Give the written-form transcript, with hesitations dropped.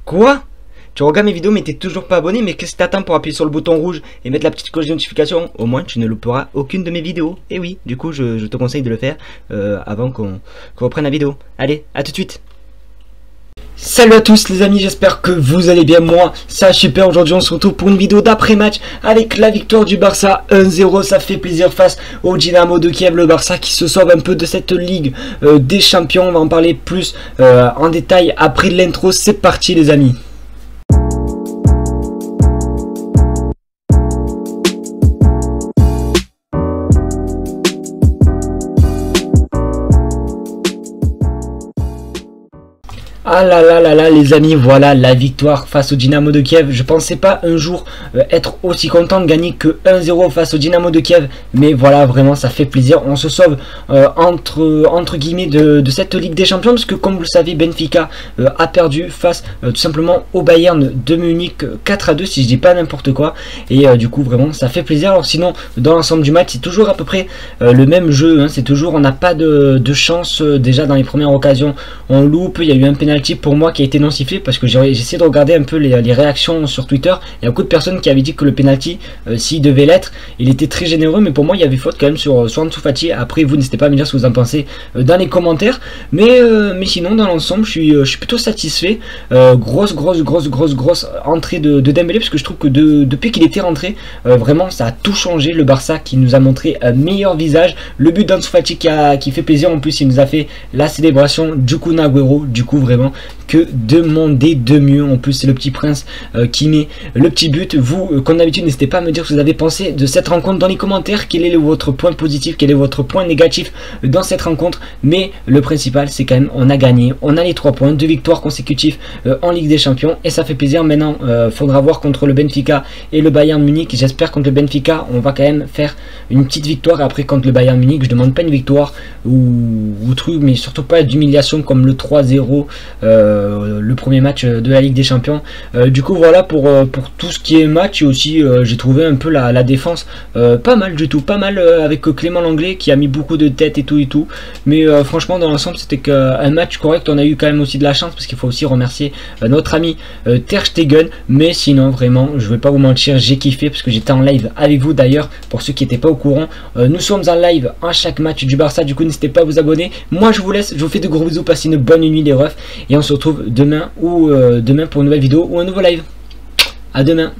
Quoi? Tu regardes mes vidéos mais t'es toujours pas abonné, mais qu'est-ce que t'attends pour appuyer sur le bouton rouge et mettre la petite cloche de notification? Au moins tu ne louperas aucune de mes vidéos. Et oui, du coup je te conseille de le faire avant qu'on reprenne la vidéo. Allez, à tout de suite. Salut à tous les amis, j'espère que vous allez bien. Moi ça super. Aujourd'hui on se retrouve pour une vidéo d'après-match avec la victoire du Barça 1-0. Ça fait plaisir face au Dynamo de Kiev. Le Barça qui se sauve un peu de cette Ligue des Champions. On va en parler plus en détail après l'intro. C'est parti les amis. Ah là là là là les amis, voilà la victoire face au Dynamo de Kiev. Je pensais pas un jour être aussi content de gagner que 1-0 face au Dynamo de Kiev. Mais voilà, vraiment ça fait plaisir. On se sauve entre guillemets de cette Ligue des Champions. Parce que comme vous le savez, Benfica a perdu face tout simplement au Bayern de Munich 4-2 si je dis pas n'importe quoi. Et du coup vraiment ça fait plaisir. Alors sinon dans l'ensemble du match c'est toujours à peu près le même jeu, hein. C'est toujours, on n'a pas de chance. Déjà dans les premières occasions on loupe. Il y a eu un penalty pour moi qui a été non sifflé parce que j'ai essayé de regarder un peu les réactions sur Twitter. Il y a beaucoup de personnes qui avaient dit que le penalty s'il devait l'être, il était très généreux, mais pour moi il y avait faute quand même sur Ansu Fati. Après vous n'hésitez pas à me dire ce que vous en pensez dans les commentaires, mais sinon dans l'ensemble je suis plutôt satisfait. Grosse entrée de Dembélé, parce que je trouve que depuis qu'il était rentré vraiment ça a tout changé. Le Barça qui nous a montré un meilleur visage, le but d'Ansu Fati qui fait plaisir. En plus il nous a fait la célébration du Kun Agüero. Du coup vraiment que demander de mieux. En plus c'est le petit prince qui met le petit but. Vous comme d'habitude n'hésitez pas à me dire ce que vous avez pensé de cette rencontre dans les commentaires. Quel est votre point positif, quel est votre point négatif dans cette rencontre. Mais le principal c'est quand même on a gagné, on a les 3 points, 2 victoires consécutives en Ligue des Champions et ça fait plaisir. Maintenant faudra voir contre le Benfica et le Bayern Munich. J'espère contre le Benfica on va quand même faire une petite victoire, et après contre le Bayern Munich je demande pas une victoire ou truc, mais surtout pas d'humiliation comme le 3-0 le premier match de la Ligue des Champions. Du coup voilà pour tout ce qui est match. Et aussi j'ai trouvé un peu la défense pas mal du tout, pas mal avec Clément Lenglet qui a mis beaucoup de tête et tout, mais franchement dans l'ensemble c'était qu'un match correct. On a eu quand même aussi de la chance parce qu'il faut aussi remercier notre ami Ter Stegen, mais sinon vraiment je vais pas vous mentir, j'ai kiffé parce que j'étais en live avec vous. D'ailleurs pour ceux qui n'étaient pas au courant, nous sommes en live à chaque match du Barça. Du coup n'hésitez pas à vous abonner. Moi je vous laisse, je vous fais de gros bisous, passez une bonne nuit les refs et on se retrouve demain pour une nouvelle vidéo ou un nouveau live. À demain.